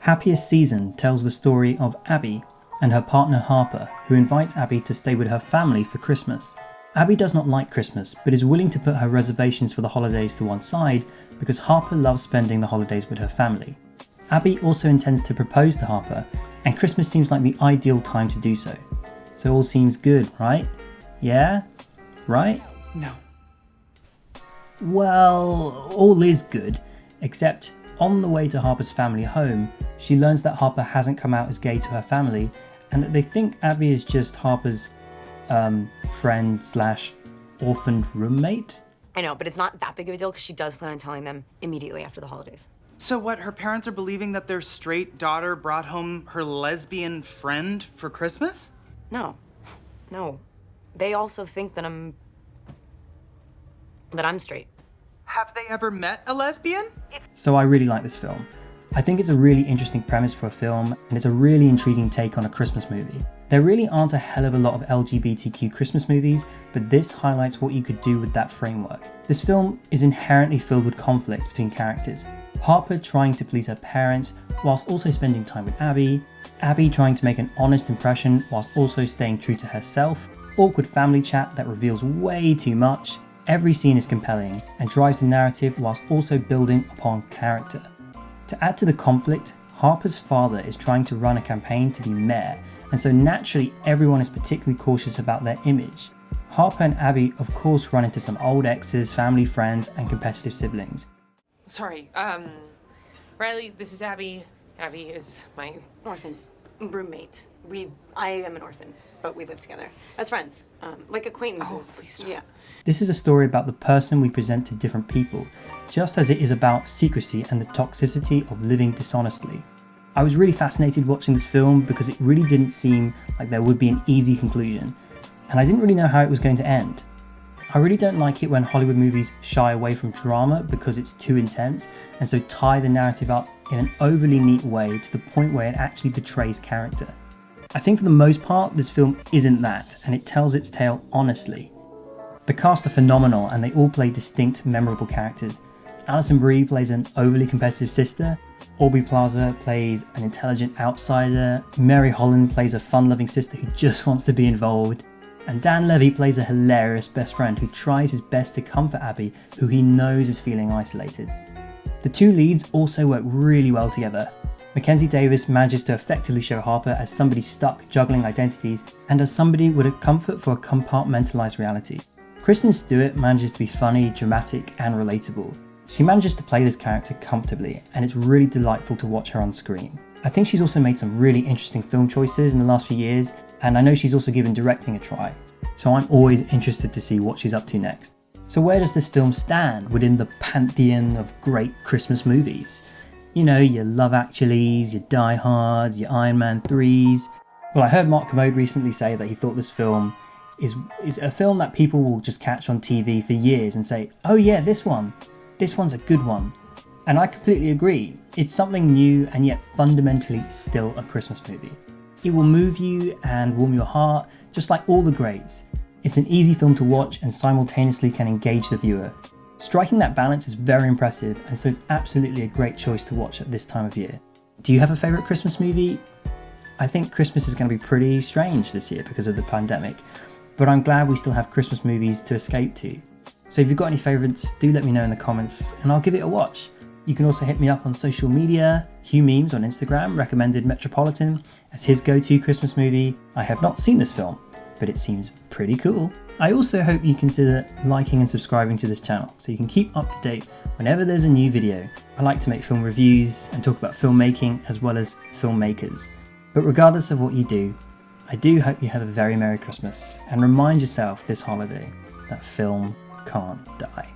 Happiest season tells the story of Abby and her partner Harper, who invites Abby to stay with her family for Christmas. Abby does not like Christmas, but is willing to put her reservations for the holidays to one side because Harper loves spending the holidays with her family. Abby also intends to propose to Harper, and Christmas seems like the ideal time to do so. So all seems good, right? Yeah? Right? No. Well, all is good, except on the way to Harper's family home, she learns that Harper hasn't come out as gay to her family, and that they think Abby is just Harper's friend / orphaned roommate. I know, but it's not that big of a deal because she does plan on telling them immediately after the holidays. So what, her parents are believing that their straight daughter brought home her lesbian friend for Christmas? No. They also think that I'm straight. Have they ever met a lesbian? So I really like this film. I think it's a really interesting premise for a film, and it's a really intriguing take on a Christmas movie. There really aren't a hell of a lot of LGBTQ Christmas movies, but this highlights what you could do with that framework. This film is inherently filled with conflict between characters. Harper trying to please her parents whilst also spending time with Abby, Abby trying to make an honest impression whilst also staying true to herself, awkward family chat that reveals way too much. Every scene is compelling and drives the narrative whilst also building upon character. To add to the conflict, Harper's father is trying to run a campaign to be mayor, and so naturally everyone is particularly cautious about their image. Harper and Abby of course run into some old exes, family friends, and competitive siblings. Sorry, Riley, this is Abby. Abby is my Orphan. Roommate. I am an orphan, but we live together. As friends. Like acquaintances. Oh, please don't. Yeah. This is a story about the person we present to different people, just as it is about secrecy and the toxicity of living dishonestly. I was really fascinated watching this film because it really didn't seem like there would be an easy conclusion, and I didn't really know how it was going to end. I really don't like it when Hollywood movies shy away from drama because it's too intense, and so tie the narrative up in an overly neat way to the point where it actually betrays character. I think for the most part, this film isn't that, and it tells its tale honestly. The cast are phenomenal, and they all play distinct, memorable characters. Alison Brie plays an overly competitive sister, Aubrey Plaza plays an intelligent outsider, Mary Holland plays a fun-loving sister who just wants to be involved, and Dan Levy plays a hilarious best friend who tries his best to comfort Abby, who he knows is feeling isolated. The two leads also work really well together. Mackenzie Davis manages to effectively show Harper as somebody stuck juggling identities and as somebody with a comfort for a compartmentalized reality. Kristen Stewart manages to be funny, dramatic, and relatable. She manages to play this character comfortably, and it's really delightful to watch her on screen. I think she's also made some really interesting film choices in the last few years, and I know she's also given directing a try, so I'm always interested to see what she's up to next. So where does this film stand within the pantheon of great Christmas movies? You know, your Love Actuallys, your Die Hards, your Iron Man 3s. Well, I heard Mark Commode recently say that he thought this film is a film that people will just catch on TV for years and say, oh yeah, this one's a good one. And I completely agree. It's something new and yet fundamentally still a Christmas movie. It will move you and warm your heart, just like all the greats. It's an easy film to watch and simultaneously can engage the viewer. Striking that balance is very impressive, and so it's absolutely a great choice to watch at this time of year. Do you have a favourite Christmas movie? I think Christmas is going to be pretty strange this year because of the pandemic, but I'm glad we still have Christmas movies to escape to. So if you've got any favourites, do let me know in the comments and I'll give it a watch. You can also hit me up on social media. Hugh Memes on Instagram recommended Metropolitan as his go-to Christmas movie. I have not seen this film, but it seems pretty cool. I also hope you consider liking and subscribing to this channel so you can keep up to date whenever there's a new video. I like to make film reviews and talk about filmmaking as well as filmmakers. But regardless of what you do, I do hope you have a very Merry Christmas and remind yourself this holiday that film can't die.